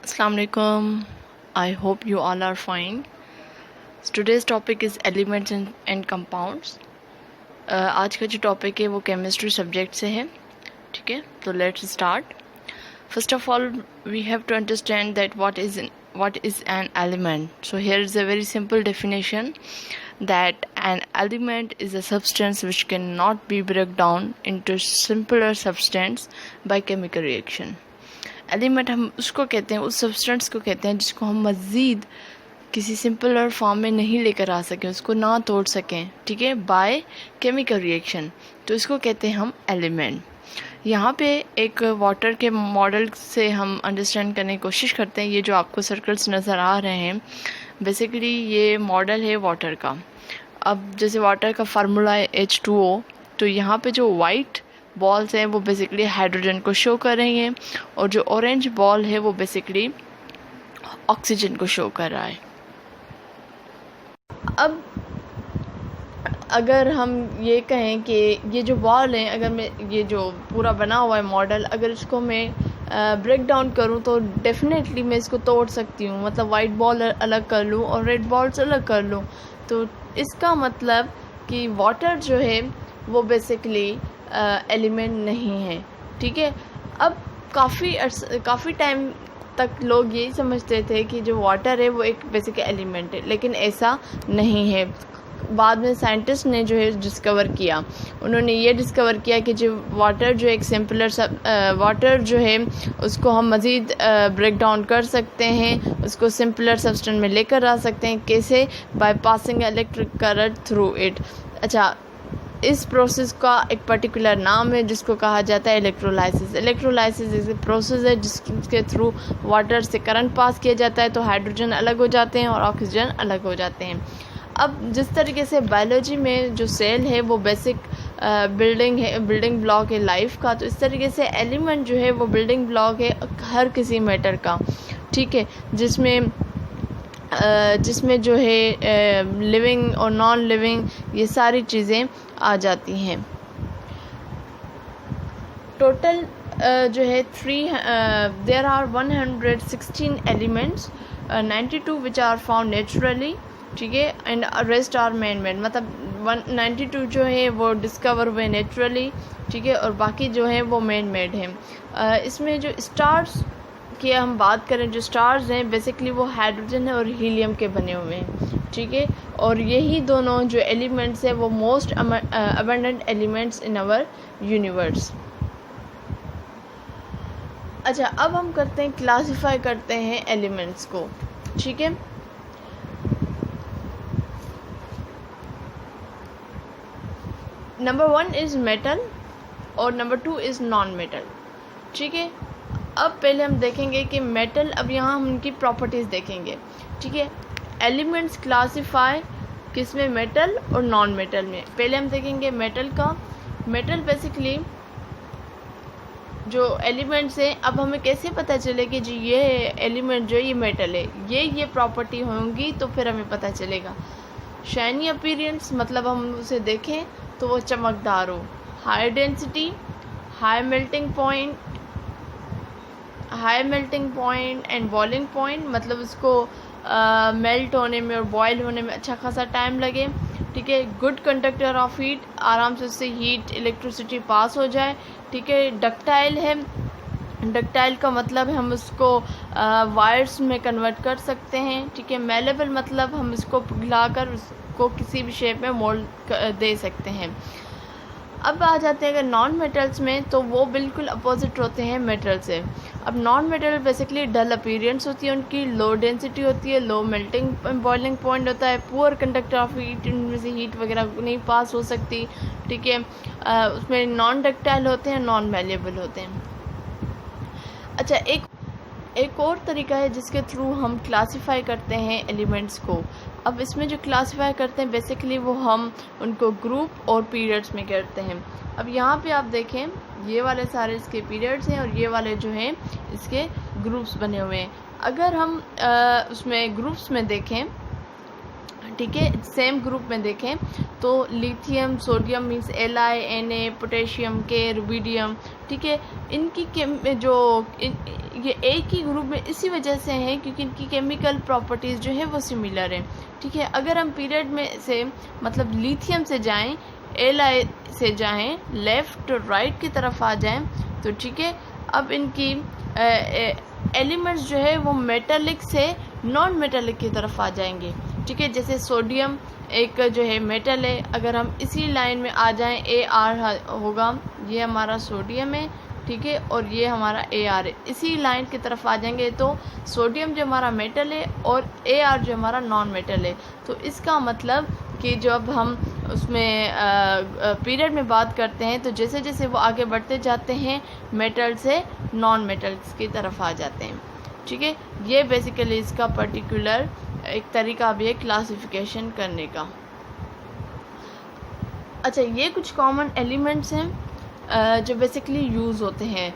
Assalamu alaikum. I hope you all are fine. So today's topic is elements and compounds. आज का जो topic है वो chemistry subject से है. ठीक है, तो let's start. First of all, we have to understand that what is an element. So here is a very simple definition that an element is a substance which cannot be broken down into simpler substance by chemical reaction. Element हम उसको कहते हैं, उस substance को कहते हैं जिसको हम मज़ीद किसी सिंपल और फॉर्म में नहीं लेकर आ सकें, उसको ना तोड़ सकें. ठीक है, बाय केमिकल रिएक्शन, तो इसको कहते हैं हम एलिमेंट. यहाँ पे एक वाटर के मॉडल से हम अंडरस्टैंड करने की कोशिश करते हैं. ये जो आपको सर्कल्स नज़र आ रहे हैं, बेसिकली ये मॉडल है वाटर का. अब जैसे वाटर का फार्मूला है H2O, तो यहाँ पे जो वाइट बॉल्स हैं वो बेसिकली हाइड्रोजन को शो कर रही हैं, और जो ऑरेंज बॉल है वो बेसिकली ऑक्सीजन को शो कर रहा है. अब अगर हम ये कहें कि ये जो बॉल है, अगर मैं ये जो पूरा बना हुआ है मॉडल, अगर इसको मैं ब्रेक डाउन करूँ तो डेफिनेटली मैं इसको तोड़ सकती हूँ. मतलब वाइट बॉल अलग कर लूँ और रेड बॉल्स अलग कर लूँ. तो इसका मतलब कि वाटर जो है वो बेसिकली एलिमेंट नहीं है. ठीक है, अब काफ़ी टाइम तक लोग यही समझते थे कि जो वाटर है वो एक बेसिक एलिमेंट है, लेकिन ऐसा नहीं है. बाद में साइंटिस्ट ने जो है डिस्कवर किया, उन्होंने ये डिस्कवर किया कि जो वाटर जो एक सिंपलर वाटर जो है उसको हम मज़ीद ब्रेक डाउन कर सकते हैं, उसको सिंपलर सब्सटेंस में लेकर आ सकते हैं. कैसे? By passing electric current through it. अच्छा, इस प्रोसेस का एक पर्टिकुलर नाम है जिसको कहा जाता है इलेक्ट्रोलाइसिस. इलेक्ट्रोलाइसिस एक प्रोसेस है जिसके थ्रू वाटर से करंट पास किया जाता है, तो हाइड्रोजन अलग हो जाते हैं और ऑक्सीजन अलग हो जाते हैं. अब जिस तरीके से बायोलॉजी में जो सेल है वो बेसिक बिल्डिंग ब्लॉक है लाइफ का, तो इस तरीके से एलिमेंट जो है वो बिल्डिंग ब्लॉक है हर किसी मैटर का. ठीक है, जिसमें जो है लिविंग और नॉन लिविंग ये सारी चीज़ें आ जाती हैं. टोटल जो है there are 116 elements, 92 which are found naturally. ठीक है, and rest are man made. मतलब 192 जो है वो डिस्कवर हुए नेचुरली. ठीक है, और बाकी जो है वो मैन मेड हैं. इसमें जो स्टार्स की हम बात करें, जो स्टार्स हैं बेसिकली वो हाइड्रोजन है और हीलियम के बने हुए हैं. ठीक है, और यही दोनों जो एलिमेंट्स हैं वो most abundant elements in our universe. अच्छा, अब हम करते हैं क्लासिफाई करते हैं एलिमेंट्स को. ठीक है, नंबर 1 इज़ मेटल और नंबर 2 इज़ नॉन मेटल. ठीक है, अब पहले हम देखेंगे कि मेटल, अब यहाँ हम उनकी प्रॉपर्टीज़ देखेंगे. ठीक है, एलिमेंट्स क्लासिफाई किस में? मेटल और नॉन मेटल में. पहले हम देखेंगे मेटल का. मेटल बेसिकली जो एलिमेंट्स हैं, अब हमें कैसे पता चले कि जी ये एलिमेंट जो ये मेटल है, ये प्रॉपर्टी होंगी तो फिर हमें पता चलेगा. शाइनी अपीयरेंस, मतलब हम उसे देखें तो वो चमकदार हो. High density, high melting point and boiling point, मतलब उसको मेल्ट होने में और बॉयल होने में अच्छा खासा टाइम लगे. ठीक है, गुड कंडक्टर ऑफ हीट, आराम से उससे हीट इलेक्ट्रिसिटी पास हो जाए. ठीक है, डक्टाइल है. डक्टाइल का मतलब हम उसको वायर्स में कन्वर्ट कर सकते हैं. ठीक है, मेलेबल मतलब हम इसको पिघलाकर उसको किसी भी शेप में मोल्ड दे सकते हैं. अब आ जाते हैं अगर नॉन मेटल्स में, तो वो बिल्कुल अपोजिट होते हैं मेटल से. अब नॉन मेटल बेसिकली डल अपीयरेंस होती है उनकी, लो डेंसिटी होती है, लो मेल्टिंग बॉइलिंग पॉइंट होता है, पुअर कंडक्टर ऑफ हीट, इनमें से हीट वगैरह नहीं पास हो सकती. ठीक है, उसमें नॉन डक्टाइल होते हैं, नॉन मैलेबल होते हैं. अच्छा, एक और तरीका है जिसके थ्रू हम क्लासिफाई करते हैं एलिमेंट्स को. अब इसमें जो क्लासिफाई करते हैं बेसिकली वो हम उनको ग्रुप और पीरियड्स में करते हैं. अब यहाँ पे आप देखें, ये वाले सारे इसके पीरियड्स हैं और ये वाले जो हैं इसके ग्रुप्स बने हुए हैं. अगर हम उसमें ग्रुप्स में देखें, ठीक है, सेम ग्रुप में देखें तो lithium, sodium means Li, Na, potassium, K, rubidium, ठीक है। इनकी ये एक ही ग्रुप में इसी वजह से हैं क्योंकि इनकी केमिकल प्रॉपर्टीज़ जो है वो सिमिलर हैं, ठीक है। अगर हम पीरियड में से मतलब लिथियम से जाएं, Li से जाएं, लेफ़्ट राइट की तरफ आ जाएं, तो ठीक है। अब इनकी एलिमेंट्स जो है वो मेटालिक से नॉन मेटालिक की तरफ आ जाएंगे, ठीक है। जैसे सोडियम एक जो है मेटल है, अगर हम इसी लाइन में आ जाएं, Ar होगा, ये हमारा सोडियम है, ठीक है, और ये हमारा Ar है। इसी लाइन की तरफ आ जाएंगे तो सोडियम जो हमारा मेटल है और Ar जो हमारा नॉन मेटल है। तो इसका मतलब कि जब हम उसमें पीरियड में बात करते हैं तो जैसे जैसे वो आगे बढ़ते जाते हैं मेटल से नॉन मेटल्स की तरफ आ जाते हैं, ठीक है। ये बेसिकली इसका पर्टिकुलर एक तरीका भी है क्लासिफिकेशन करने का। अच्छा, ये कुछ कॉमन एलिमेंट्स हैं जो बेसिकली यूज़ होते हैं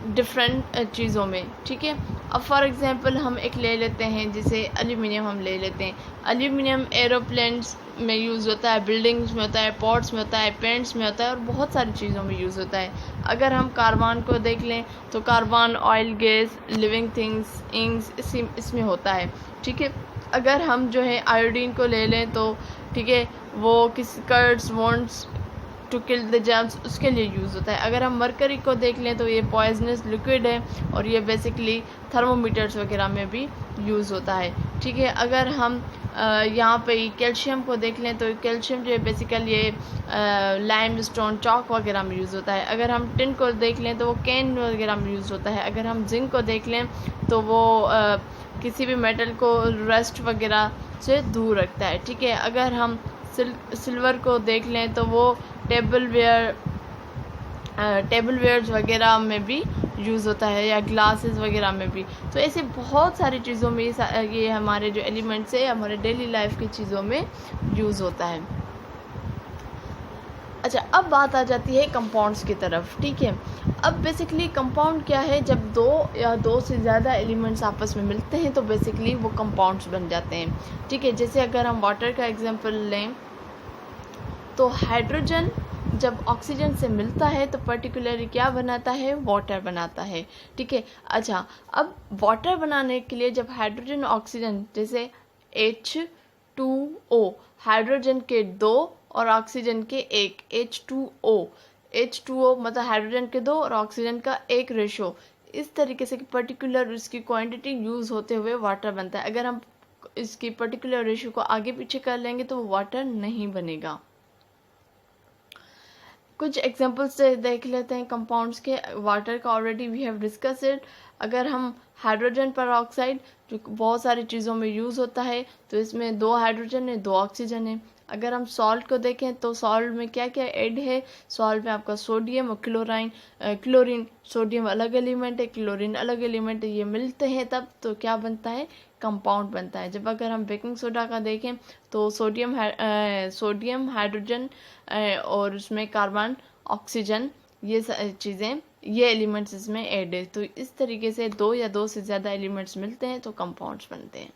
डिफरेंट चीज़ों में, ठीक है। अब फॉर एग्ज़ाम्पल हम एक ले लेते हैं, जैसे एल्यूमिनियम हम ले लेते हैं। एल्यूमिनियम एरोप्लेन्स में यूज़ होता है, बिल्डिंग्स में होता है, पॉट्स में होता है, पेंट्स में होता है और बहुत सारी चीज़ों में यूज़ होता है। अगर हम कार्बन को देख लें तो carbon, oil, gas, living things, inks इसमें होता है, ठीक है। अगर हम जो है आयोडीन को ले लें तो ठीक है, वो किस curds wants to kill the germs उसके लिए यूज़ होता है। अगर हम मरकरी को देख लें तो ये पॉइजनस लिक्विड है और ये बेसिकली थर्मोमीटर्स वगैरह में भी यूज़ होता है, ठीक है। अगर हम यहाँ पे कैल्शियम को देख लें तो कैल्शियम जो है बेसिकली ये लाइमस्टोन, चॉक वगैरह में यूज़ होता है। अगर हम टिन को देख लें तो वो कैन वगैरह में यूज़ होता है। अगर हम जिंक को देख लें तो वो किसी भी मेटल को रस्ट वगैरह से दूर रखता है, ठीक है। अगर हम सिल्वर को देख लें तो वो टेबलवेयर्स वगैरह में भी यूज़ होता है या ग्लासेस वगैरह में भी। तो ऐसे बहुत सारी चीज़ों में ये हमारे जो एलिमेंट्स है हमारे डेली लाइफ की चीज़ों में यूज़ होता है। अच्छा, अब बात आ जाती है कंपाउंड्स की तरफ, ठीक है। अब बेसिकली कंपाउंड क्या है, जब दो या दो से ज़्यादा एलिमेंट्स आपस में मिलते हैं तो बेसिकली वो कंपाउंड्स बन जाते हैं, ठीक है। जैसे अगर हम वाटर का एग्जांपल लें तो हाइड्रोजन जब ऑक्सीजन से मिलता है तो पर्टिकुलरली क्या बनाता है, वाटर बनाता है, ठीक है। अच्छा, अब वाटर बनाने के लिए जब हाइड्रोजन ऑक्सीजन जैसे H2O, हाइड्रोजन के 2 और ऑक्सीजन के 1, H2O मतलब हाइड्रोजन के 2 और ऑक्सीजन का 1 रेशो, इस तरीके से पर्टिकुलर उसकी क्वांटिटी यूज़ होते हुए वाटर बनता है। अगर हम इसकी पर्टिकुलर रेशो को आगे पीछे कर लेंगे तो वाटर नहीं बनेगा। कुछ एग्जांपल्स से देख लेते हैं कंपाउंड्स के। वाटर का already we have discuss it. अगर हम हाइड्रोजन पर ऑक्साइड जो बहुत सारी चीज़ों में यूज़ होता है तो इसमें 2 हाइड्रोजन है, 2 ऑक्सीजन है। अगर हम सॉल्ट को देखें तो सॉल्ट में क्या क्या ऐड है, सॉल्ट में आपका सोडियम और क्लोरीन, सोडियम अलग एलिमेंट है, क्लोरीन अलग एलिमेंट है, ये मिलते हैं तब तो क्या बनता है, कंपाउंड बनता है। जब अगर हम बेकिंग सोडा का देखें तो सोडियम हाइड्रोजन और उसमें कार्बन, ऑक्सीजन, ये चीज़ें, ये एलिमेंट्स इसमें ऐड है। तो इस तरीके से 2 या 2 से ज़्यादा एलिमेंट्स मिलते हैं तो कंपाउंड्स बनते हैं।